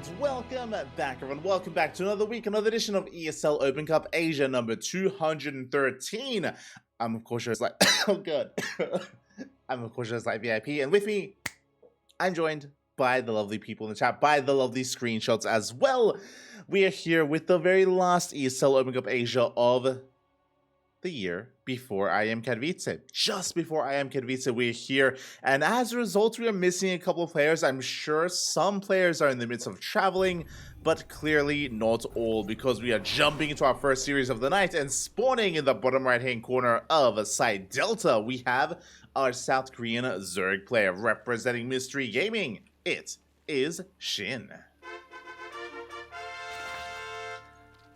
And welcome back, everyone. Welcome back to another week, another edition of ESL Open Cup Asia number 213. I'm, of course, just like, oh, God. I'm, of course, just like VIP. And with me, I'm joined by the lovely people in the chat, by the lovely screenshots as well. We are here with the very last ESL Open Cup Asia of the year before I am Katowice. Just before I am Katowice, we're here, and as a result, we are missing a couple of players. I'm sure some players are in the midst of traveling, but clearly not all, because we are jumping into our first series of the night, and spawning in the bottom right hand corner of side Delta, we have our South Korean Zerg player representing Mystery Gaming. It is SHIN.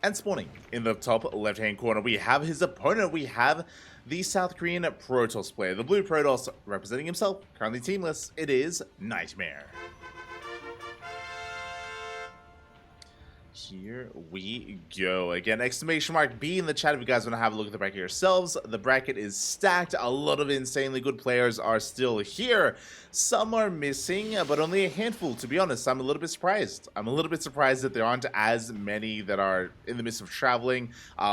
And spawning in the top left-hand corner, we have his opponent. We have the South Korean Protoss player, the blue Protoss, representing himself, currently teamless. It is NightMare. Here we go. Again, exclamation mark B in the chat if you guys want to have a look at the bracket yourselves. The bracket is stacked. A lot of insanely good players are still here. Some are missing, but only a handful, to be honest. I'm a little bit surprised. I'm a little bit surprised that there aren't as many that are in the midst of traveling.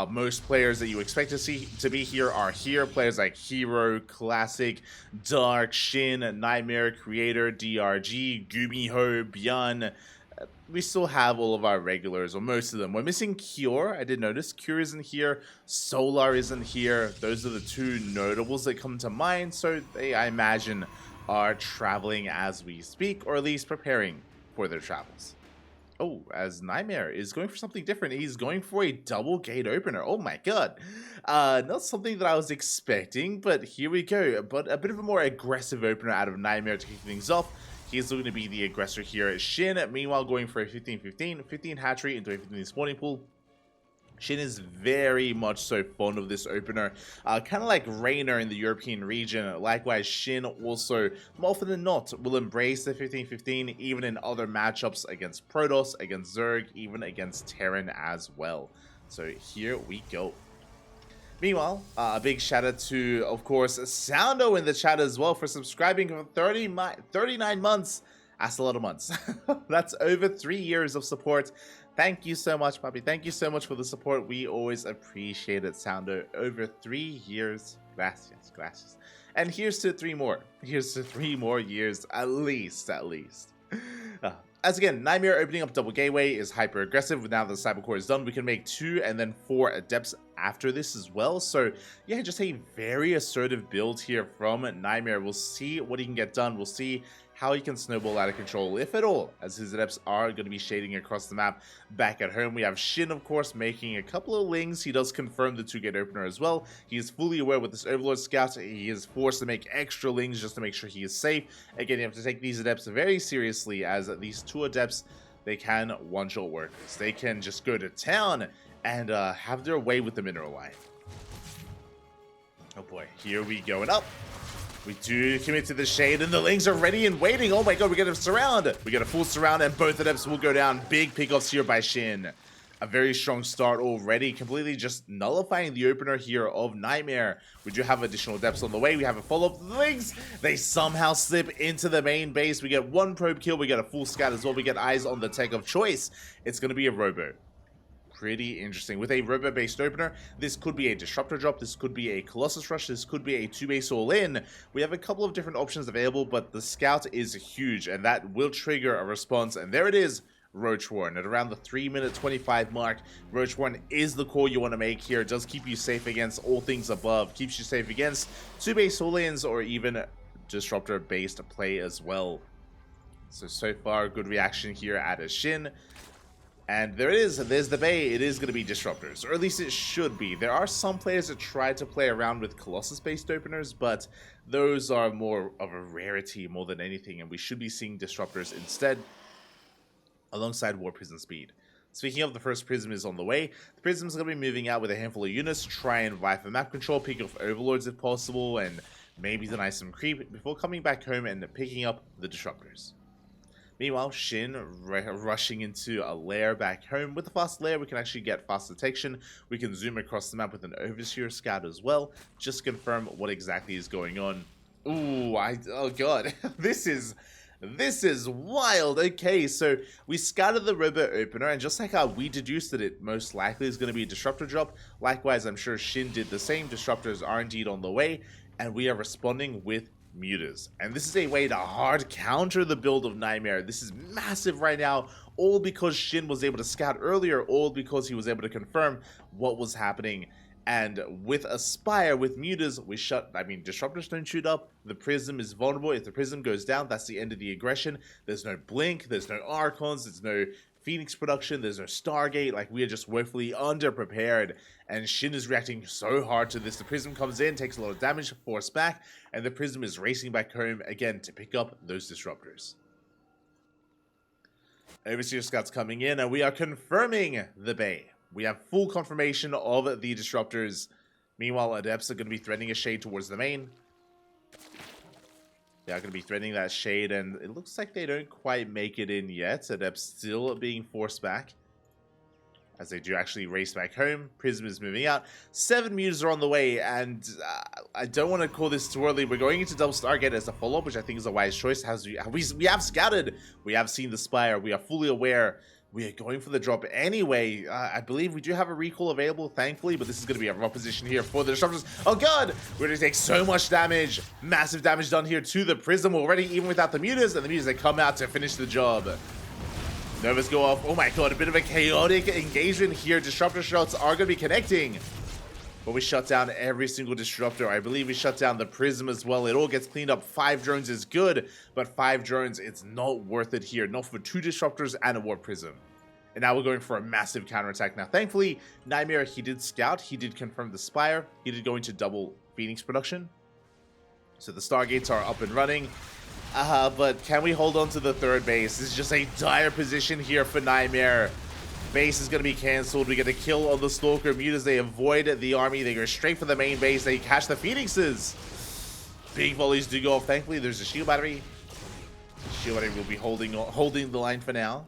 Most players that you expect to see to be here are here. Players like Hero, Classic, Dark, SHIN, NightMare, Creator, DRG, Gumiho, Björn. We still have all of our regulars, or most of them. We're missing Cure. I did notice Cure isn't here. Solar isn't here. Those are the two notables that come to mind. So they, I imagine, are traveling as we speak, or at least preparing for their travels. Oh, as NightMare is going for something different. He's going for a double gate opener. Oh my god. Not something that I was expecting, but here we go. But a bit of a more aggressive opener out of NightMare to kick things off. He's looking to be the aggressor here at SHIN. Meanwhile, going for a 15-15, 15 hatchery into a 15 spawning pool. SHIN is very much so fond of this opener, kind of like Rainer in the European region. Likewise, SHIN also, more often than not, will embrace the 15-15, even in other matchups against Protoss, against Zerg, even against Terran as well. So here we go. Meanwhile, a big shout out to, of course, Soundo in the chat as well for subscribing for 39 months. That's a lot of months. That's over 3 years of support. Thank you so much, Papi. Thank you so much for the support. We always appreciate it, Soundo. Over 3 years. Gracias, gracias. And here's to 3 more. Here's to 3 more years, at least. As again, NightMare opening up double gateway is hyper aggressive. Now that the Cybercore is done, we can make 2 and then 4 Adepts after this as well. So yeah, just a very assertive build here from NightMare. We'll see what he can get done. We'll see how he can snowball out of control, if at all, as his Adepts are going to be shading across the map. Back at home, we have SHIN, of course, making a couple of lings. He does confirm the 2-gate opener as well. He is fully aware with this Overlord Scout. He is forced to make extra lings just to make sure he is safe. Again, you have to take these Adepts very seriously, as these 2 Adepts, they can one-shot workers. They can just go to town and have their way with the mineral line. Oh boy, here we go, and up. We do commit to the shade, and the lings are ready and waiting. Oh my god, we get a surround. We get a full surround, and both Adepts will go down. Big pickoffs here by SHIN. A very strong start already, completely just nullifying the opener here of NightMare. We do have additional Adepts on the way. We have a follow-up to the lings. They somehow slip into the main base. We get 1 probe kill. We get a full scout as well. We get eyes on the tech of choice. It's going to be a robo. Pretty interesting. With a robo-based opener, this could be a disruptor drop, this could be a Colossus rush, this could be a 2-base all-in. We have a couple of different options available, but the scout is huge, and that will trigger a response. And there it is, Roach Warren. At around the 3-minute 25 mark, Roach Warren is the call you want to make here. It does keep you safe against all things above, keeps you safe against 2-base all-ins or even disruptor-based play as well. So far, good reaction here at a SHIN. And there it is, there's the Bay. It is going to be disruptors, or at least it should be. There are some players that try to play around with Colossus-based openers, but those are more of a rarity more than anything, and we should be seeing disruptors instead, alongside War Prism Speed. Speaking of, the first Prism is on the way. The Prism is going to be moving out with a handful of units, try and vie for map control, pick off Overlords if possible, and maybe deny some creep before coming back home and picking up the disruptors. Meanwhile, SHIN rushing into a lair back home. With the fast lair, we can actually get fast detection. We can zoom across the map with an Overseer Scout as well. Just confirm what exactly is going on. Ooh, oh god. This is This is wild. Okay, so we scouted the river opener, and just like how we deduced that it most likely is going to be a disruptor drop, likewise, I'm sure SHIN did the same. Disruptors are indeed on the way, and we are responding with muters. And this is a way to hard counter the build of NightMare. This is massive right now, all because SHIN was able to scout earlier, all because he was able to confirm what was happening. And with Aspire, with muters, disruptors don't shoot up. The prism is vulnerable. If the prism goes down, that's the end of the aggression. There's no blink, there's no archons, there's no Phoenix production, there's no Stargate. Like, we are just woefully underprepared. And SHIN is reacting so hard to this. The prism comes in, takes a lot of damage, forced back, and the prism is racing back home again to pick up those disruptors. Overseer Scouts coming in, and we are confirming the Bay. We have full confirmation of the disruptors. Meanwhile, Adepts are going to be threatening a shade towards the main. They are going to be threatening that shade, and it looks like they don't quite make it in yet. Adepts still being forced back, as they do actually race back home. Prism is moving out. 7 muters are on the way, and I don't want to call this too early. We're going into double Stargate as a follow-up, which I think is a wise choice. We have scouted. We have seen the Spire. We are fully aware. We are going for the drop anyway. I believe we do have a recall available, thankfully, but this is going to be a rough position here for the disruptors. Oh god! We're going to take so much damage. Massive damage done here to the prism already, even without the muters, and the muters that come out to finish the job. Novas go off. Oh my god, a bit of a chaotic engagement here. Disruptor shots are going to be connecting. But we shut down every single disruptor. I believe we shut down the prism as well. It all gets cleaned up. 5 drones is good, but 5 drones, it's not worth it here. Not for 2 disruptors and a warp prism. And now we're going for a massive counterattack. Now, thankfully, NightMare, he did scout. He did confirm the Spire. He did go into double Phoenix production. So the Stargates are up and running. But can we hold on to the 3rd base? This is just a dire position here for NightMare. Base is going to be cancelled. We get a kill on the Stalker. Muters, they avoid the army. They go straight for the main base. They catch the Phoenixes. Big volleys do go off. Thankfully, there's a shield battery. Shield battery will be holding the line for now,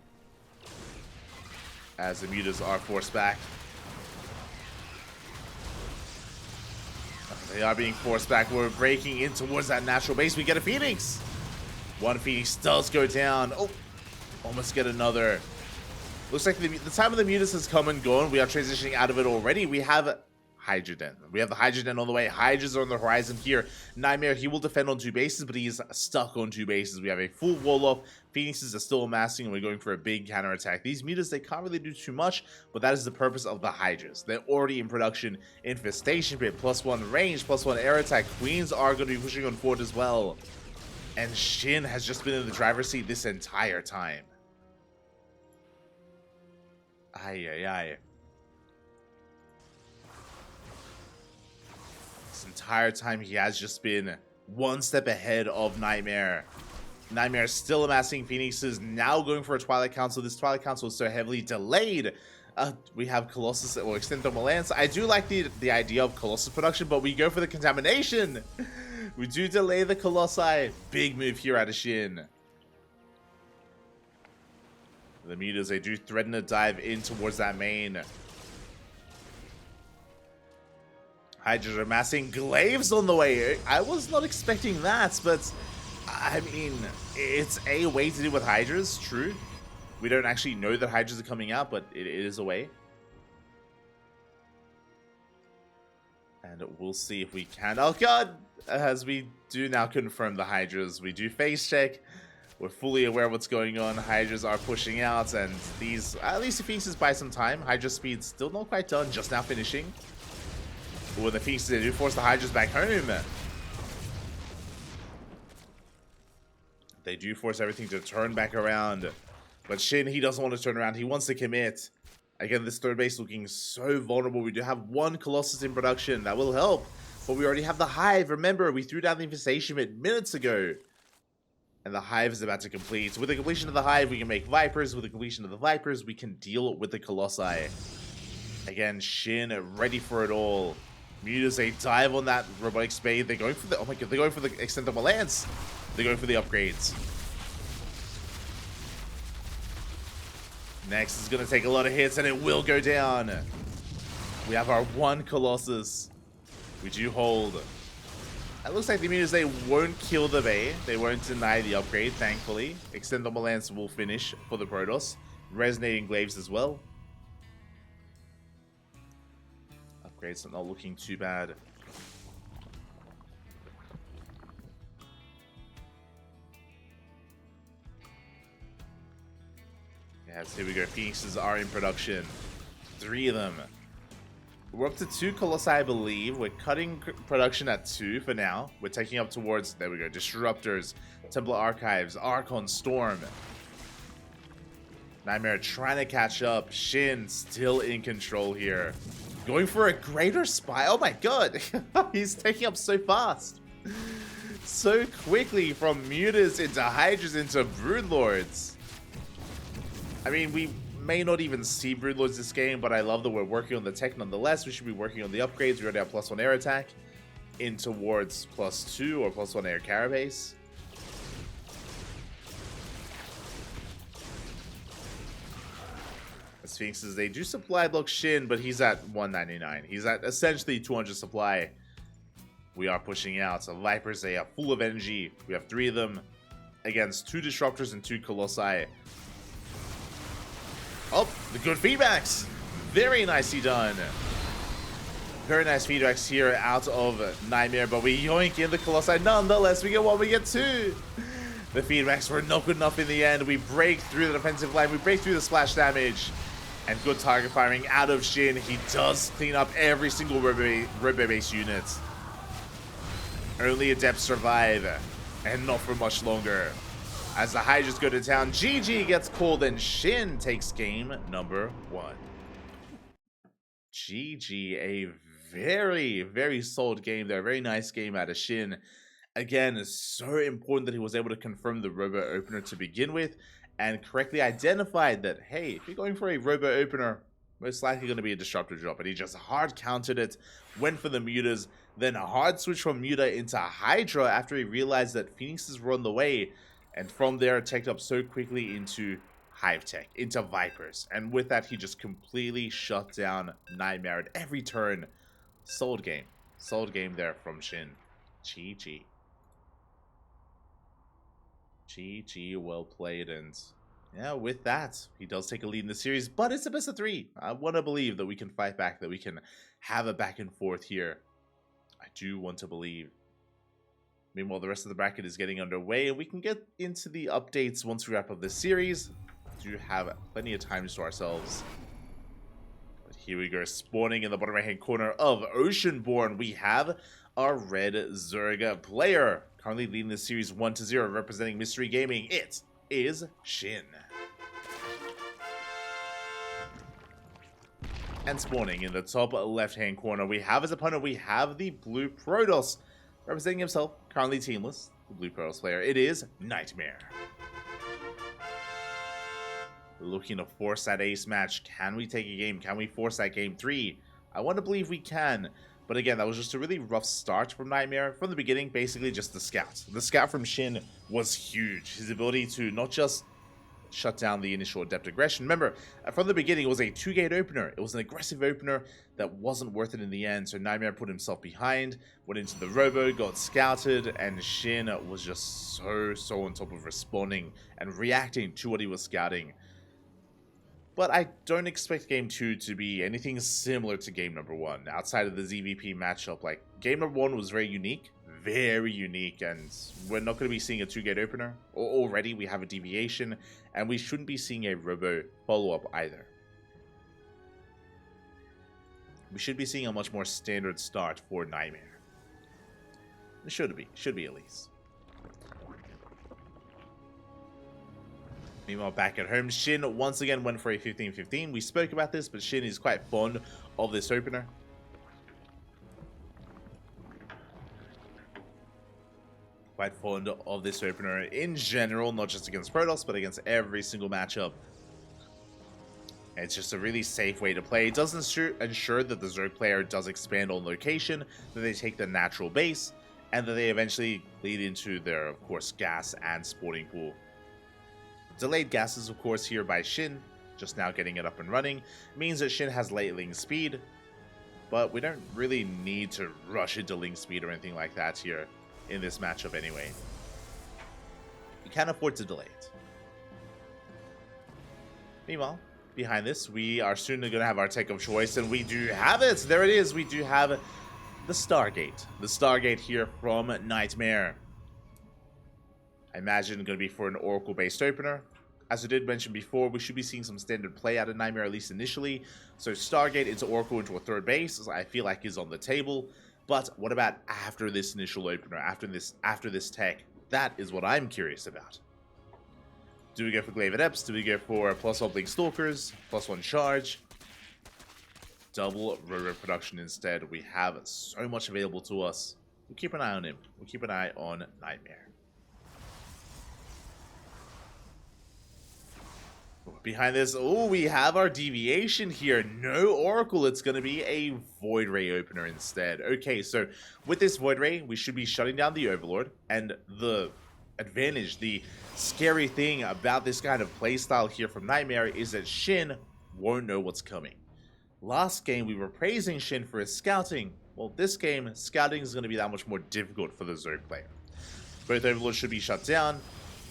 as the muters are forced back. They are being forced back. We're breaking in towards that natural base. We get a Phoenix. 1 Phoenix does go down. Oh, almost get another. Looks like the time of the mutants has come and gone. We are transitioning out of it already. We have Hydra Den. We have the Hydra Den on the way. Hydras are on the horizon here. NightMare, he will defend on 2 bases, but he is stuck on 2 bases. We have a full wall off. Phoenixes are still amassing, and we're going for a big counterattack. These mutants, they can't really do too much, but that is the purpose of the Hydras. They're already in production. Infestation Pit, +1 range, +1 air attack. Queens are going to be pushing on forward as well. And SHIN has just been in the driver's seat this entire time. This entire time he has just been 1 step ahead of NightMare. NightMare is still amassing Phoenixes, now going for a Twilight Council. This Twilight Council is so heavily delayed. We have Colossus or Extendo Malance. I do like the idea of Colossus production, but we go for the contamination. We do delay the Colossi. Big move here out of SHIN. The muters, they do threaten to dive in towards that main. Hydras are amassing. Glaives on the way. I was not expecting that, but I mean, it's a way to deal with Hydras, true. We don't actually know that Hydras are coming out, but it is a way. And we'll see if we can. Oh god! As we do now confirm the Hydras, we do face check. We're fully aware of what's going on. Hydras are pushing out, and these, at least the Phoenixes buy some time. Hydra speed still not quite done, just now finishing. But when the Phoenixes, they do force the Hydras back home. They do force everything to turn back around. But SHIN, he doesn't want to turn around. He wants to commit. Again, this 3rd base looking so vulnerable. We do have 1 Colossus in production. That will help. But we already have the Hive. Remember, we threw down the Infestation minutes ago. And the Hive is about to complete. So with the completion of the Hive, we can make Vipers. With the completion of the Vipers, we can deal with the Colossi. Again, SHIN ready for it all. Muters, they dive on that Robotic Spade. They're going for the, oh my god, they're going for the Extendo Malance. They're going for the upgrades. Next is going to take a lot of hits, and it will go down. We have our 1 Colossus. We do hold. It looks like the Mutas, they won't kill the Bay. They won't deny the upgrade, thankfully. Extendable Lance will finish for the Protoss. Resonating Glaives as well. Upgrades are not looking too bad. Yes, here we go. Phoenixes are in production. 3 of them. We're up to 2 Colossi, I believe. We're cutting production at 2 for now. We're taking up towards, there we go, Disruptors, Templar Archives, Archon, Storm. NightMare trying to catch up. SHIN still in control here. Going for a greater spy. Oh my god. He's taking up so fast. So quickly from Mutas into Hydras into Broodlords. I mean, we may not even see Broodlords this game, but I love that we're working on the tech nonetheless. We should be working on the upgrades. We already have +1 air attack in towards +2 or +1 air carapace. The Sphinxes, they do supply block SHIN, but he's at 199. He's at essentially 200 supply. We are pushing out. So Vipers, they are full of energy. We have 3 of them against 2 Disruptors and 2 Colossi. Oh, the good feedbacks. Very nicely done. Very nice feedbacks here out of NightMare, but we yoink in the Colossi nonetheless. We get 1, we get 2. The feedbacks were not good enough in the end. We break through the defensive line. We break through the splash damage. And good target firing out of SHIN. He does clean up every single Robo-based unit. Only Adepts survive, and not for much longer. As the Hydras go to town, GG gets called, and SHIN takes game number 1. GG, a very, very solid game there. Very nice game out of SHIN. Again, it's so important that he was able to confirm the Robo opener to begin with, and correctly identified that, hey, if you're going for a Robo opener, most likely going to be a Disruptor drop. And he just hard countered it, went for the Mutas, then hard switch from Muta into Hydra after he realized that Phoenixes were on the way. And from there, teched up so quickly into Hive Tech, into Vipers. And with that, he just completely shut down NightMare at every turn. Solid game. Solid game there from SHIN. GG. GG, well played. And yeah, with that, he does take a lead in the series. But it's a best of 3. I want to believe that we can fight back, that we can have a back and forth here. I do want to believe. Meanwhile, the rest of the bracket is getting underway, and we can get into the updates once we wrap up this series. We do have plenty of time to ourselves. But here we go, spawning in the bottom right-hand corner of Oceanborn. We have our red Zerg player, currently leading the series 1-0, representing Mystery Gaming. It is SHIN. And spawning in the top left-hand corner, we have his opponent. We have the blue Protoss, representing himself, currently teamless, the blue Protoss player. It is NightMare. Looking to force that ace match. Can we take a game? Can we force that game 3? I want to believe we can. But again, that was just a really rough start from NightMare. From the beginning, basically just the scout. The scout from SHIN was huge. His ability to not just shut down the initial Adept aggression. Remember, from the beginning, it was a 2-gate opener. It was an aggressive opener that wasn't worth it in the end. So NightMare put himself behind, went into the Robo, got scouted, and SHIN was just so on top of responding and reacting to what he was scouting. But I don't expect game 2 to be anything similar to game number 1. Outside of the ZvP matchup, like, game number 1 was very unique, and we're not going to be seeing a 2-gate opener. Already we have a deviation, and we shouldn't be seeing a Robo follow-up either. We should be seeing a much more standard start for NightMare. It should be at least. Meanwhile, back at home, SHIN once again went for a 15-15. We spoke about this, but SHIN is quite fond of this opener. Quite fond of this opener in general, not just against Protoss, but against every single matchup. It's just a really safe way to play. It does ensure that the Zerg player does expand on location, that they take the natural base, and that they eventually lead into their, of course, gas and sporting pool. Delayed gases, of course, here by SHIN, just now getting it up and running, means that SHIN has late-ling speed. but we don't really need to rush into link speed or anything like that here in this matchup anyway. You can't afford to delay it. Meanwhile, behind this, we are soon going to have our tech of choice, and we do have it. There it is. We do have the Stargate. The Stargate here from NightMare. I imagine going to be for an Oracle-based opener. As I did mention before, we should be seeing some standard play out of NightMare, at least initially. So Stargate into Oracle into a third base, I feel like is on the table. But what about after this initial opener, after this tech? That is what I'm curious about. Do we go for Glaive Adepts? Do we go for +1 Blink Stalkers, +1 Charge? Double Roto Production instead. We have so much available to us. We'll keep an eye on him. We'll keep an eye on NightMare. Behind this, oh, we have our deviation here. No Oracle, it's going to be a Void Ray opener instead. Okay, so with this Void Ray, we should be shutting down the Overlord, and the advantage, the scary thing about this kind of playstyle here from NightMare is that SHIN won't know what's coming. Last game, we were praising SHIN for his scouting. Well, this game, scouting is going to be that much more difficult for the Zerg player. Both Overlords should be shut down.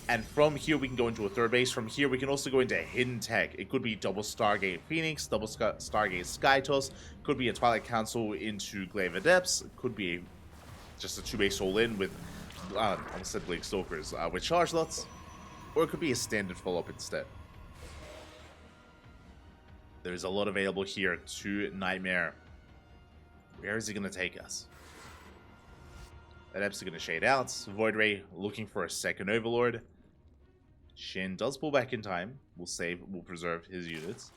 And from here, we can go into a third base. From here, we can also go into hidden tech. It could be double Stargate Phoenix, double Stargate Skytoss. Could be a Twilight Council into Glaive Adepts. It could be just a 2-base all-in with, I said Blink Stalkers, with Charge Lots. Or it could be a standard follow-up instead. There's a lot available here to NightMare. Where is he going to take us? Adepts are going to shade out. Void Ray looking for a second Overlord. SHIN does pull back in time. We'll preserve his units.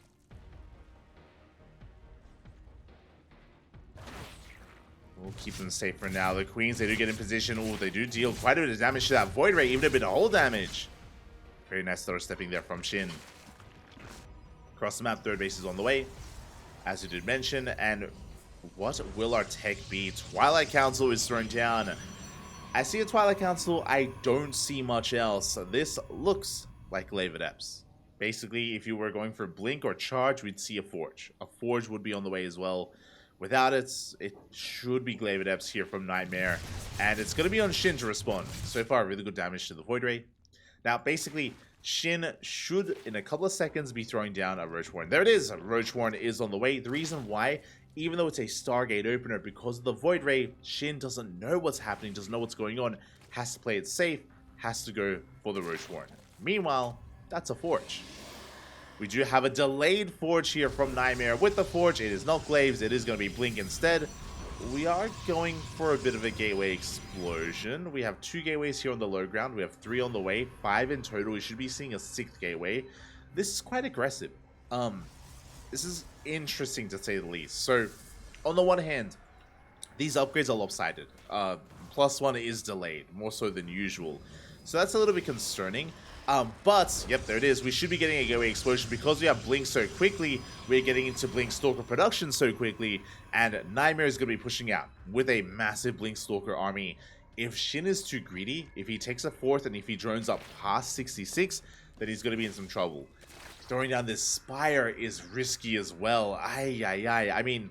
We'll keep them safe for now. The Queens, they do get in position. Oh, they do deal quite a bit of damage to that Void Ray, even a bit of hull damage. Very nice throw stepping there from SHIN. Across the map, third base is on the way, as you did mention. And what will our tech be? Twilight Council is thrown down. I see a Twilight Council. I don't see much else. This looks like Glaive Adepts. Basically, if you were going for Blink or Charge, we'd see a Forge. A Forge would be on the way as well. Without it, it should be Glaive Adepts here from NightMare. And it's going to be on SHIN to respond. So far, really good damage to the Void Ray. Now, basically, SHIN should, in a couple of seconds, be throwing down a Roach Warren. There it is. Roach Warren is on the way. The reason why, even though it's a Stargate opener, because of the Void Ray, SHIN doesn't know what's happening, doesn't know what's going on, has to play it safe, has to go for the Roach Warren. Meanwhile, that's a Forge. We do have a delayed Forge here from NightMare. With the Forge, it is not Glaives, it is going to be Blink instead. We are going for a bit of a gateway explosion. We have 2 gateways here on the low ground. We have 3 on the way, 5 in total. We should be seeing a 6th gateway. This is quite aggressive. This is interesting to say the least. So, on the one hand, these upgrades are lopsided. +1 is delayed, more so than usual. So that's a little bit concerning. But, yep, there it is. We should be getting a gateway explosion because we have Blink so quickly. We're getting into Blink Stalker production so quickly. And NightMare is going to be pushing out with a massive Blink Stalker army. If SHIN is too greedy, if he takes a 4th and if he drones up past 66, then he's going to be in some trouble. Throwing down this Spire is risky as well. I mean,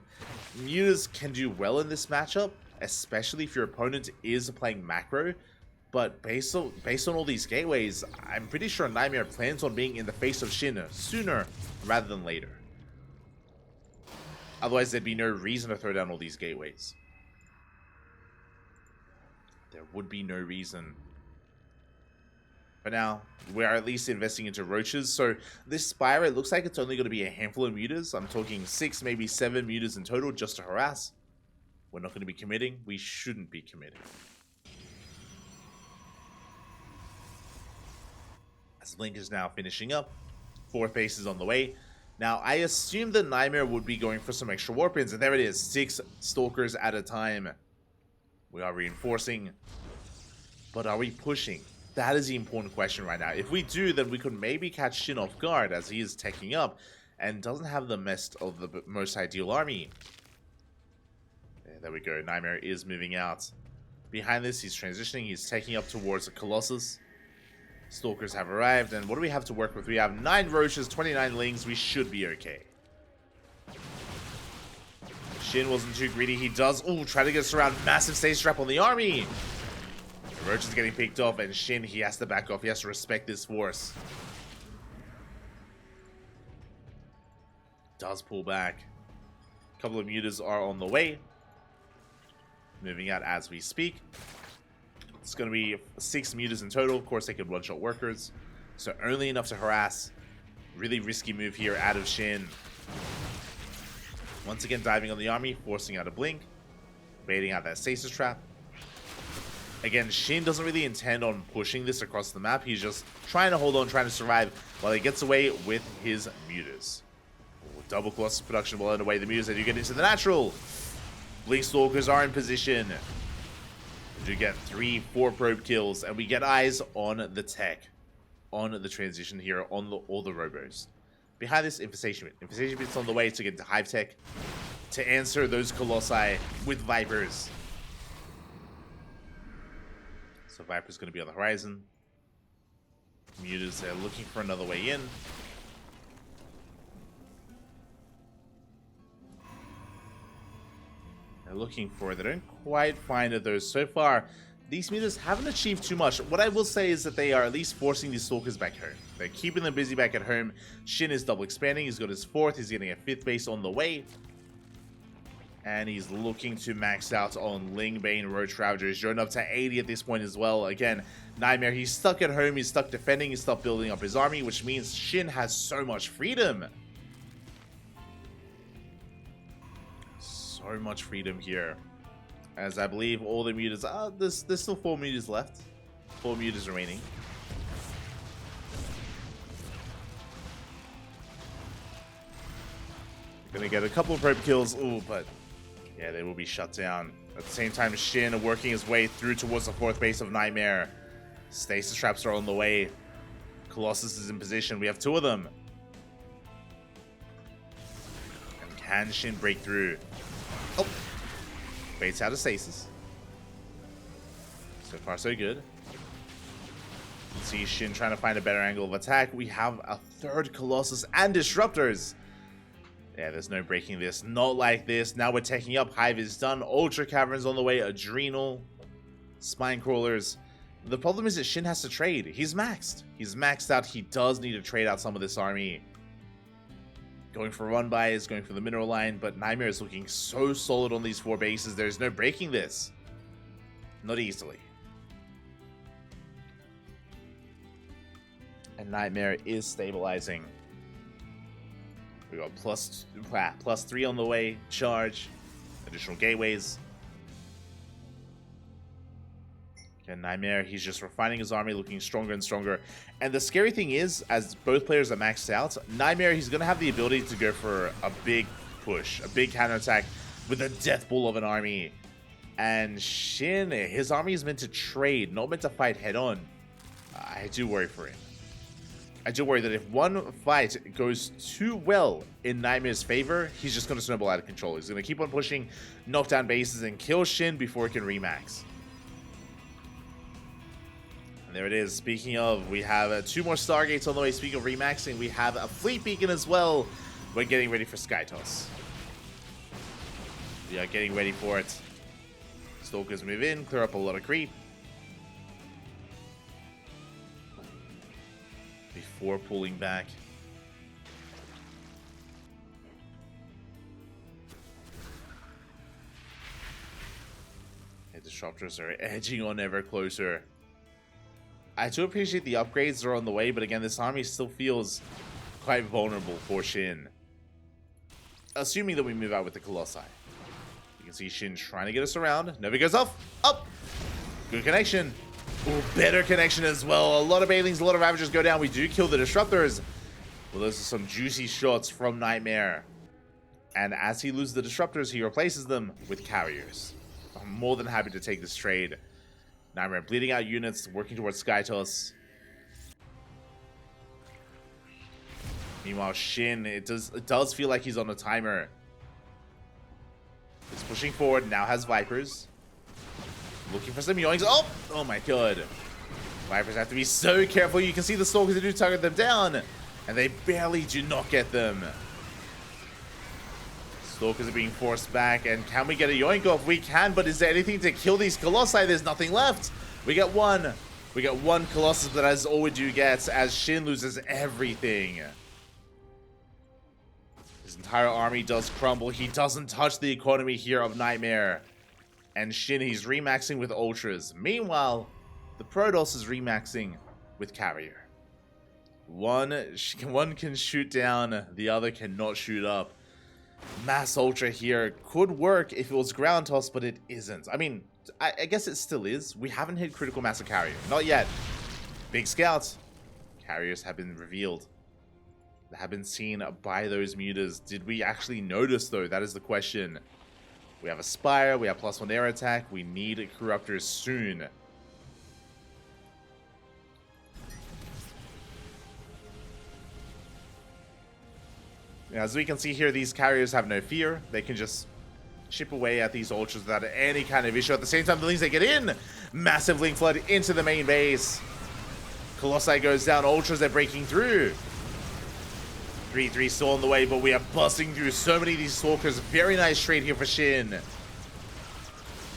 Mutas can do well in this matchup, especially if your opponent is playing macro. But based on all these gateways, I'm pretty sure NightMare plans on being in the face of SHIN sooner rather than later. Otherwise, there'd be no reason to throw down all these gateways. There would be no reason. But now, we're at least investing into Roaches. So this Spire, it looks like it's only going to be a handful of Mutas. I'm talking 6, maybe 7 Mutas in total just to harass. We're not going to be committing. We shouldn't be committing. As Blink is now finishing up, 4th base is on the way. Now, I assume that NightMare would be going for some extra warp ins, and there it is, 6 Stalkers at a time. We are reinforcing, but are we pushing? That is the important question right now. If we do, then we could maybe catch SHIN off guard as he is teching up and doesn't have the most ideal army. There we go, NightMare is moving out. Behind this, he's transitioning, he's taking up towards a Colossus. Stalkers have arrived, and what do we have to work with? We have 9 Roaches, 29 Lings. We should be okay. SHIN wasn't too greedy. He does, try to get us around. Massive stage trap on the army. Roach is getting picked off, and SHIN, he has to back off. He has to respect this force. Does pull back. A couple of mutas are on the way. Moving out as we speak. It's going to be 6 mutas in total. Of course, they could one-shot workers. So only enough to harass. Really risky move here out of SHIN. Once again, diving on the army, forcing out a blink. Baiting out that stasis trap. Again, SHIN doesn't really intend on pushing this across the map. He's just trying to hold on, trying to survive while he gets away with his mutas. Double Colossus production well underway. The mutas, they do get into the natural. Blink Stalkers are in position. We do get 3-4 probe kills, and we get eyes on the tech. On the transition here, on all the robos. Behind this, Infestation Bit. Infestation Bit's on the way to get to Hive Tech to answer those Colossi with Vipers. So Viper's going to be on the horizon. Mutas are looking for another way in. They're looking for it. They don't quite find it though. So far, these mutas haven't achieved too much. What I will say is that they are at least forcing these Stalkers back home. They're keeping them busy back at home. SHIN is double expanding. He's got his 4th. He's getting a 5th base on the way. And he's looking to max out on Ling, Bane, Roach Ravager. He's joined up to 80 at this point as well. Again, NightMare, he's stuck at home. He's stuck defending. He's stuck building up his army, which means SHIN has so much freedom. So much freedom here. As I believe all the mutas, there's still 4 mutas left. 4 mutas remaining. Gonna get a couple of probe kills. But yeah, they will be shut down. At the same time, SHIN working his way through towards the 4th base of NightMare. Stasis traps are on the way. Colossus is in position. We have 2 of them. And can SHIN break through? Baits out of stasis. So far, so good. See SHIN trying to find a better angle of attack. We have a 3rd Colossus and Disruptors. Yeah, there's no breaking this. Not like this. Now we're taking up. Hive is done. Ultra Caverns on the way. Adrenal. Spine Crawlers. The problem is that SHIN has to trade. He's maxed. He's maxed out. He does need to trade out some of this army. Going for run-bys, going for the mineral line, but NightMare is looking so solid on these 4 bases. There's no breaking this. Not easily. And NightMare is stabilizing. We got plus 3 on the way, charge, additional gateways. And NightMare, he's just refining his army, looking stronger and stronger. And the scary thing is, as both players are maxed out, NightMare, he's going to have the ability to go for a big push, a big counterattack with a death bull of an army. And SHIN, his army is meant to trade, not meant to fight head on. I do worry for him. I do worry that if one fight goes too well in NightMare's favor, he's just going to snowball out of control. He's going to keep on pushing, knock down bases, and kill SHIN before he can remax. And there it is. Speaking of, we have 2 more Stargates on the way. Speaking of remaxing, we have a Fleet Beacon as well. We're getting ready for Skytoss. We are getting ready for it. Stalkers move in, clear up a lot of creep. Before pulling back. The Disruptors are edging on ever closer. I do appreciate the upgrades that are on the way, but again, this army still feels quite vulnerable for SHIN. Assuming that we move out with the Colossi. You can see SHIN trying to get us around. Never goes off. Up! Good connection. Ooh, better connection as well. A lot of Banelings, a lot of Ravagers go down. We do kill the Disruptors. Well, those are some juicy shots from NightMare. And as he loses the Disruptors, he replaces them with Carriers. I'm more than happy to take this trade. NightMare bleeding out units, working towards Skytoss. Meanwhile, SHIN, it does feel like he's on a timer. He's pushing forward, now has Vipers. Looking for some yoinks. Oh my god. Vipers have to be so careful. You can see the Stalkers, they do target them down. And they barely do not get them. Stalkers are being forced back, and can we get a yoink off? We can, but is there anything to kill these Colossi? There's nothing left. We get one. We get one Colossus, but that's all we do get as SHIN loses everything. His entire army does crumble. He doesn't touch the economy here of NightMare. And SHIN, he's remaxing with Ultras. Meanwhile, the Protoss is remaxing with Carrier. One can shoot down, the other cannot shoot up. Mass Ultra here could work if it was ground toss, but it isn't. I mean, I guess it still is. We haven't hit critical mass of Carrier. Not yet. Big scouts. Carriers have been revealed. They have been seen by those mutas. Did we actually notice, though? That is the question. We have a Spire. We have +1 air attack. We need Corruptors soon. As we can see here, these Carriers have no fear. They can just chip away at these Ultras without any kind of issue. At the same time, the Lings, they get in. Massive Link Flood into the main base. Colossi goes down. Ultras, they're breaking through. 3-3 still on the way, but we are busting through so many of these Stalkers. Very nice trade here for SHIN.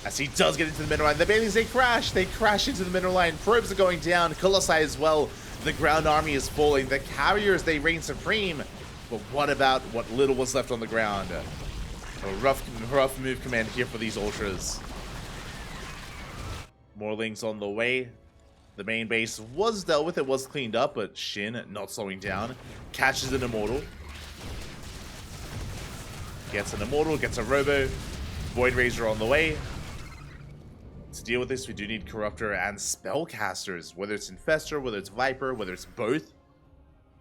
As he does get into the middle line. The Baileys, they crash. They crash into the middle line. Probes are going down. Colossi as well. The ground army is falling. The Carriers, they reign supreme. But what about what little was left on the ground? A rough move command here for these Ultras. More Lings on the way. The main base was dealt with. It was cleaned up, but SHIN not slowing down. Catches an Immortal. Gets an Immortal, gets a Robo. Void Razor on the way. To deal with this, we do need Corruptor and Spellcasters. Whether it's Infestor, whether it's Viper, whether it's both,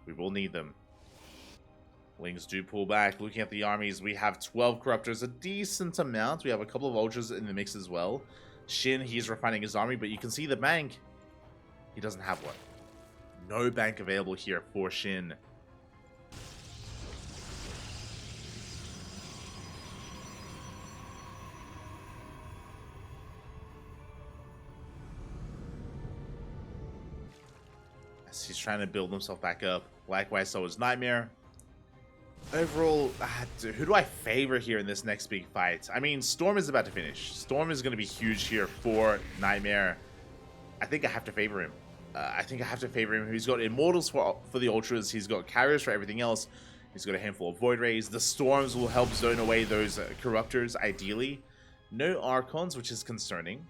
we will need them. Lings do pull back. Looking at the armies, we have 12 Corruptors, a decent amount. We have a couple of Ultras in the mix as well. SHIN, he's refining his army, but you can see the bank. He doesn't have one. No bank available here for SHIN. As he's trying to build himself back up. Likewise, so is NightMare. Overall, who do I favor here in this next big fight? I mean, Storm is about to finish. Storm is going to be huge here for NightMare. I think I have to favor him. He's got Immortals for the Ultras. He's got Carriers for everything else. He's got a handful of Void Rays. The Storms will help zone away those Corruptors, ideally. No Archons, which is concerning.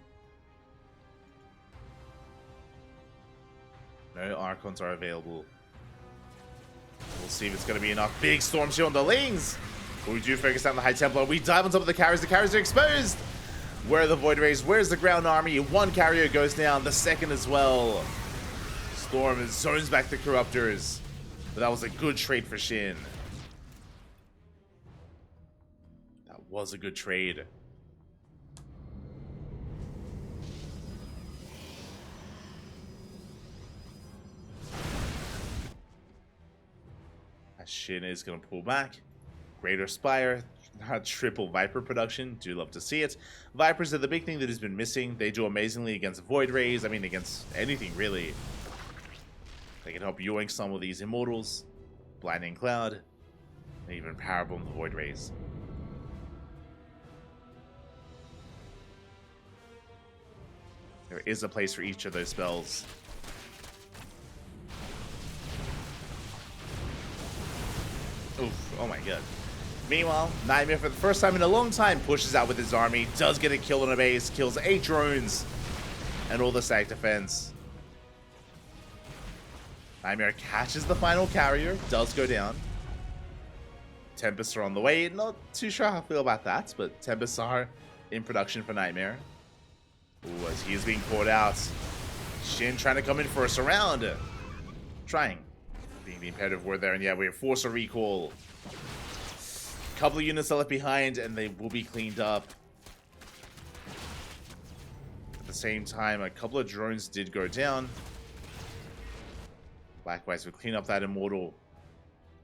No Archons are available. We'll see if it's going to be enough. Big Storm Shield on the Lings. But we do focus down the High Templar. We dive on top of the Carriers. The Carriers are exposed. Where are the Void Rays? Where's the ground army? One Carrier goes down. The second as well. Storm zones back the Corruptors. But that was a good trade for SHIN. That was a good trade. SHIN is going to pull back. Greater Spire, triple Viper production. Do love to see it. Vipers are the big thing that has been missing. They do amazingly against Void Rays. I mean, against anything, really. They can help yoink some of these Immortals. Blinding Cloud. And even Power Bomb the Void Rays. There is a place for each of those spells. Oof, oh my god. Meanwhile, NightMare, for the first time in a long time, pushes out with his army, does get a kill on a base, kills 8 drones, and all the stack defense. NightMare catches the final Carrier, does go down. Tempests are on the way. Not too sure how I feel about that, but Tempests are in production for NightMare. Ooh, as he is being caught out. SHIN trying to come in for a surround. Trying. Being the imperative word there, and yeah, we have force a recall. Couple of units are left behind, and they will be cleaned up. At the same time, a couple of drones did go down. Likewise, we clean up that Immortal.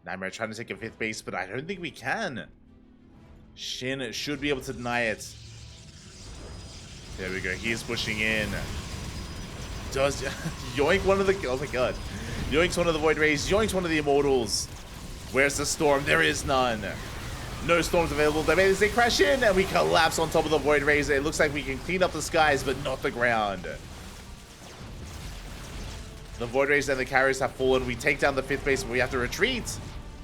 NightMare trying to take a 5th base, but I don't think we can. SHIN should be able to deny it. There we go. He is pushing in. Does yoink one of the... Oh my god. Yoinks one of the Void Rays. Yoinks one of the Immortals. Where's the Storm? There is none. No storms available. They crash in, and we collapse on top of the Void Razor. It looks like we can clean up the skies, but not the ground. The Void Razor and the carriers have fallen. We take down the 5th base, but we have to retreat.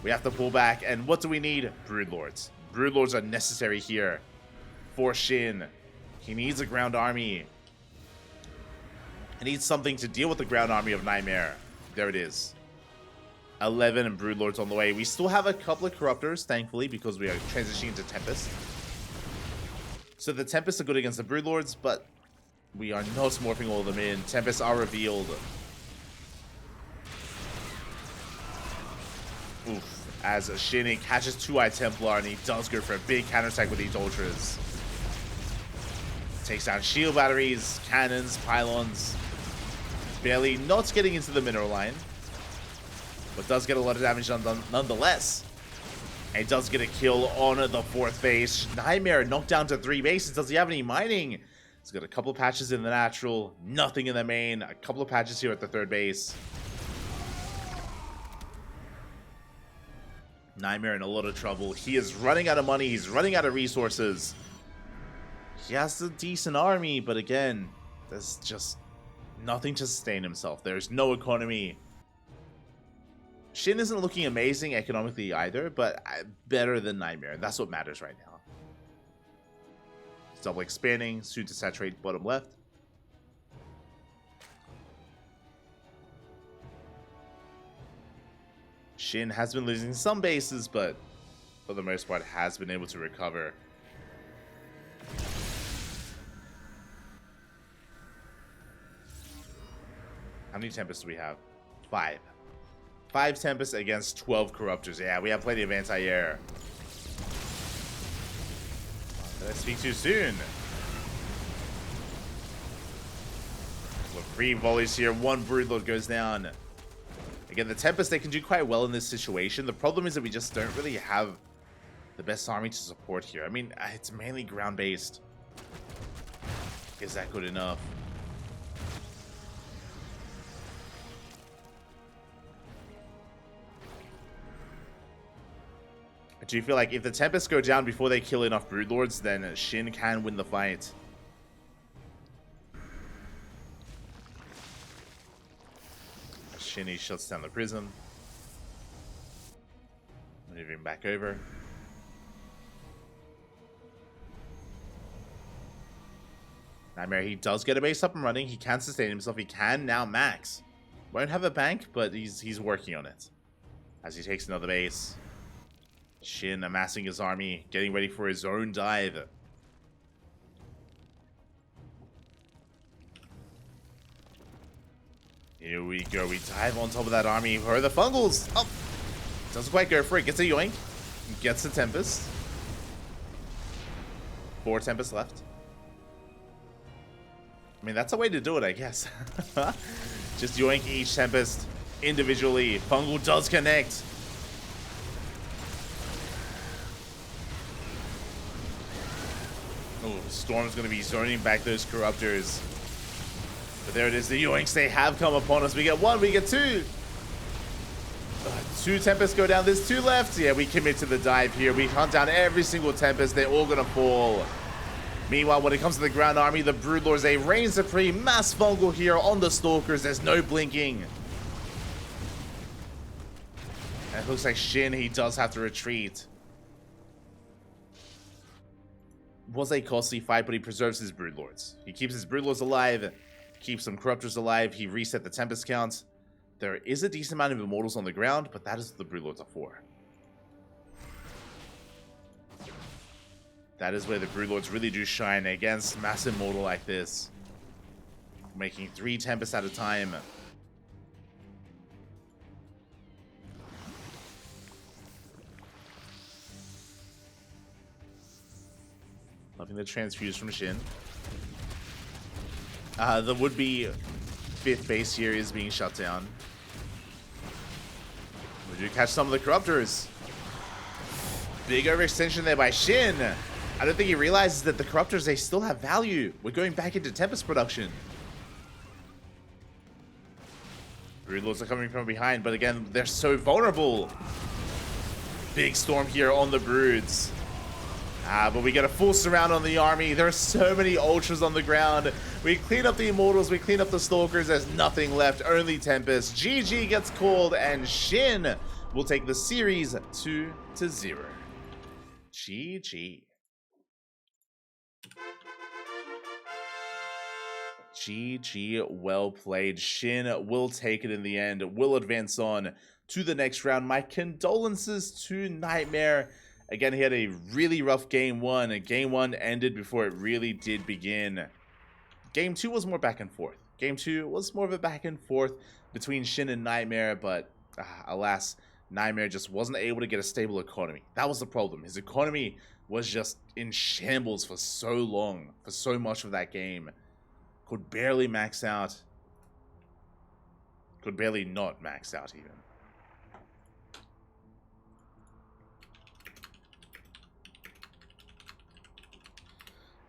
We have to pull back. And what do we need? Broodlords. Broodlords are necessary here for SHIN. He needs a ground army. He needs something to deal with the ground army of NightMare. There it is. 11 Broodlords on the way. We still have a couple of Corruptors, thankfully, because we are transitioning to Tempest. So the Tempests are good against the Broodlords, but we are not morphing all of them in. Tempests are revealed. Oof. As SHIN catches 2-Eye Templar, and he does go for a big counterattack with these Ultras. Takes down shield batteries, cannons, pylons. Barely not getting into the mineral line, but does get a lot of damage nonetheless. And he does get a kill on the 4th base. NightMare knocked down to 3 bases. Does he have any mining? He's got a couple of patches in the natural, nothing in the main, a couple of patches here at the 3rd base. NightMare in a lot of trouble. He is running out of money. He's running out of resources. He has a decent army, but again, there's just nothing to sustain himself. There's no economy. SHIN isn't looking amazing economically either, but better than NightMare. That's what matters right now. Double expanding, soon to saturate bottom left. SHIN has been losing some bases, but for the most part has been able to recover. How many Tempests do we have? 5. 5 Tempests against 12 Corruptors. Yeah, we have plenty of anti-air. Did I speak too soon? With 3 volleys here, 1 Broodlord goes down. Again, the Tempest, they can do quite well in this situation. The problem is that we just don't really have the best army to support here. I mean, it's mainly ground-based. Is that good enough? I do feel like if the Tempests go down before they kill enough Broodlords, then SHIN can win the fight. SHIN, he shuts down the prism. Moving back over. NightMare, he does get a base up and running. He can sustain himself. He can now max. Won't have a bank, but he's working on it. As he takes another base. SHIN amassing his army, getting ready for his own dive. Here we go. We dive on top of that army. Where are the Fungals? Oh! Doesn't quite go for it. Gets a yoink. Gets a Tempest. 4 Tempests left. I mean, that's a way to do it, I guess. Just yoink each Tempest individually. Fungal does connect. Oh, Storm's going to be zoning back those Corruptors. But there it is. The yoinks, they have come upon us. We get 1, we get 2. 2 Tempests go down. There's 2 left. Yeah, we commit to the dive here. We hunt down every single Tempest. They're all going to fall. Meanwhile, when it comes to the ground army, the Broodlords, they reign supreme. Mass Fungal here on the Stalkers. There's no blinking. And it looks like SHIN, he does have to retreat. Was a costly fight, but he preserves his Broodlords. He keeps his Broodlords alive, keeps some Corruptors alive. He reset the Tempest count. There is a decent amount of Immortals on the ground, but that is what the Broodlords are for. That is where the Broodlords really do shine against Mass Immortal like this. Making 3 Tempests at a time. Loving the transfuse from SHIN. The would-be 5th base here is being shut down. We do catch some of the Corruptors. Big overextension there by SHIN. I don't think he realizes that the Corruptors, they still have value. We're going back into Tempest production. Broodlords are coming from behind, but again, they're so vulnerable. big storm here on the Broods. But we get a full surround on the army. There are so many ultras on the ground. We clean up the Immortals, we clean up the Stalkers. There's nothing left, only Tempest. GG gets called, and SHIN will take the series 2-0. GG. GG, well played. SHIN will take it in the end, will advance on to the next round. My condolences to NightMare. Again, he had a really rough game one. Game one ended before it really did begin. Game two was more back and forth. Game two was more of a back and forth between SHIN and NightMare, but alas, NightMare just wasn't able to get a stable economy. That was the problem. His economy was just in shambles for so long, for so much of that game. Could barely max out. Could barely not max out even.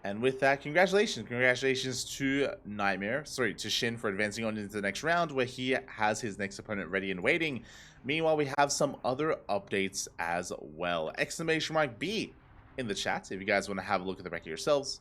And with that, congratulations to NightMare, sorry, to SHIN for advancing on into the next round, where he has his next opponent ready and waiting. Meanwhile, we have some other updates as well. !B in the chat if you guys want to have a look at the back of yourselves.